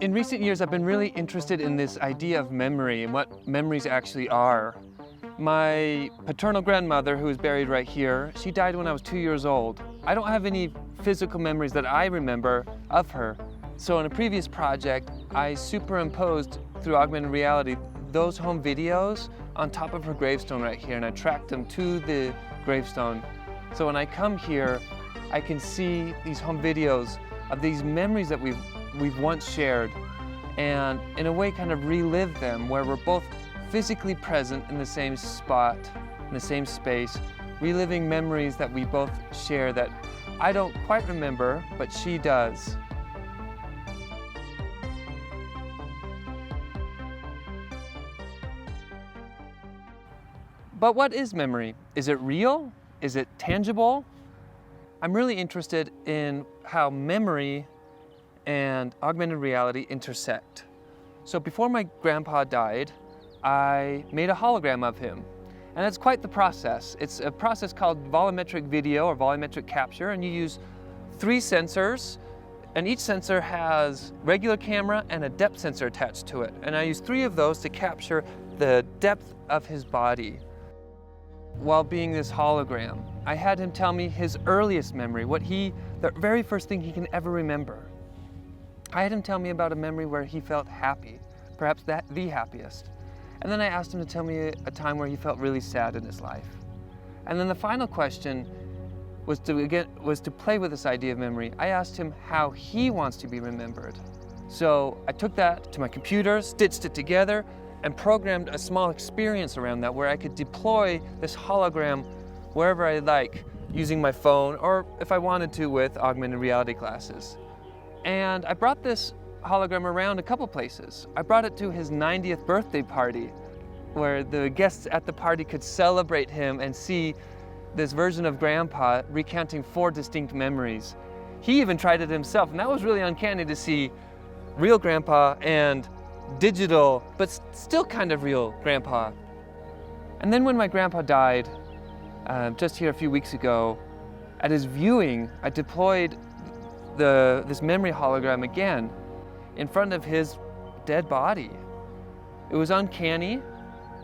In recent years, I've been really interested in this idea of memory and what memories actually are. My paternal grandmother, who is buried right here, she died when I was 2 years old. I don't have any physical memories that I remember of her. So in a previous project, I superimposed through augmented reality those home videos on top of her gravestone right here, and I tracked them to the gravestone. So when I come here, I can see these home videos of these memories that we've once shared, and in a way kind of relive them, where we're both physically present in the same spot, in the same space, reliving memories that we both share that I don't quite remember, but she does. But what is memory? Is it real? Is it tangible? I'm really interested in how memory and augmented reality intersect. So before my grandpa died, I made a hologram of him. And it's quite the process. It's a process called volumetric video or volumetric capture, and you use 3 sensors, and each sensor has regular camera and a depth sensor attached to it. And I used 3 of those to capture the depth of his body while being this hologram. I had him tell me his earliest memory, the very first thing he can ever remember. I had him tell me about a memory where he felt happy, perhaps the happiest. And then I asked him to tell me a time where he felt really sad in his life. And then the final question was to play with this idea of memory. I asked him how he wants to be remembered. So I took that to my computer, stitched it together, and programmed a small experience around that where I could deploy this hologram wherever I like, using my phone, or if I wanted to with augmented reality glasses. And I brought this hologram around a couple places. I brought it to his 90th birthday party, where the guests at the party could celebrate him and see this version of Grandpa recounting 4 distinct memories. He even tried it himself, and that was really uncanny to see real Grandpa and digital, but still kind of real Grandpa. And then when my grandpa died, just here a few weeks ago, at his viewing, I deployed this memory hologram again in front of his dead body. It was uncanny,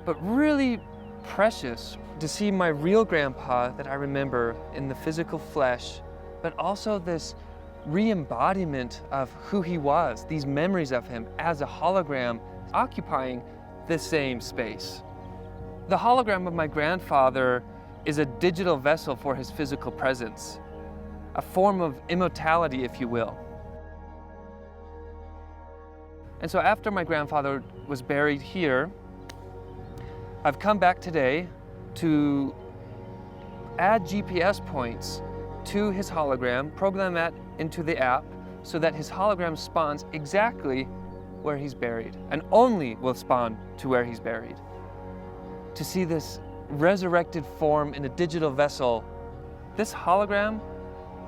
but really precious to see my real grandpa that I remember in the physical flesh, but also this re-embodiment of who he was, these memories of him as a hologram occupying the same space. The hologram of my grandfather is a digital vessel for his physical presence, a form of immortality, if you will. And so after my grandfather was buried here, I've come back today to add GPS points to his hologram, program that into the app so that his hologram spawns exactly where he's buried, and only will spawn to where he's buried. To see this resurrected form in a digital vessel, this hologram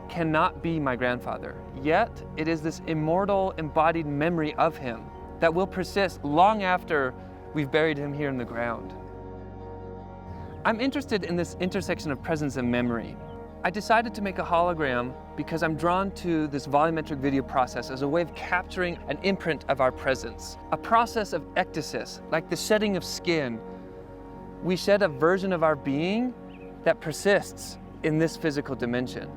cannot be my grandfather, yet it is this immortal embodied memory of him that will persist long after we've buried him here in the ground. I'm interested in this intersection of presence and memory. I decided to make a hologram because I'm drawn to this volumetric video process as a way of capturing an imprint of our presence, a process of ectasis, like the shedding of skin. We shed a version of our being that persists in this physical dimension.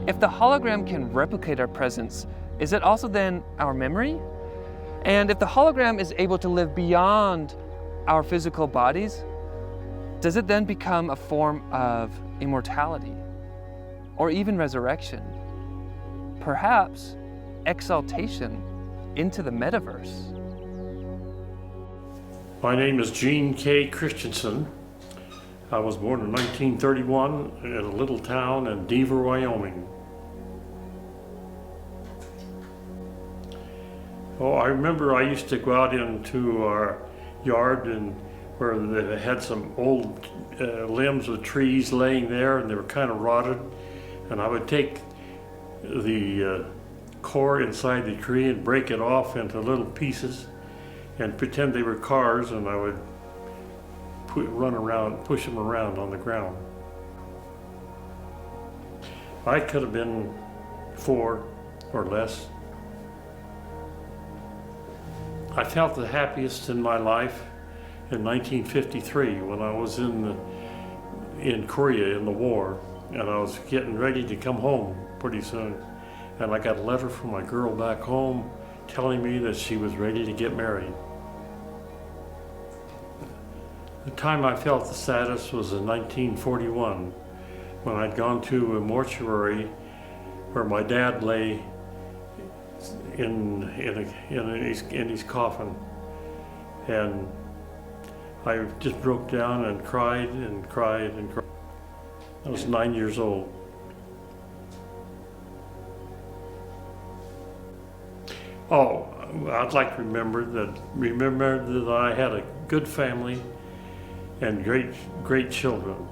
If the hologram can replicate our presence, is it also then our memory? And if the hologram is able to live beyond our physical bodies, does it then become a form of immortality or even resurrection? Perhaps exaltation into the metaverse. My name is Gene K. Christensen. I was born in 1931 in a little town in Deaver, Wyoming. Oh, I remember I used to go out into our yard and where they had some old limbs of trees laying there and they were kind of rotted, and I would take the core inside the tree and break it off into little pieces and pretend they were cars, and I would run around, push them around on the ground. I could have been 4 or less. I felt the happiest in my life in 1953 when I was in Korea in the war, and I was getting ready to come home pretty soon. And I got a letter from my girl back home telling me that she was ready to get married. The time I felt the saddest was in 1941, when I'd gone to a mortuary where my dad lay in his coffin, and I just broke down and cried and cried and cried. I was 9 years old. Oh, I'd like to remember that I had a good family and great children.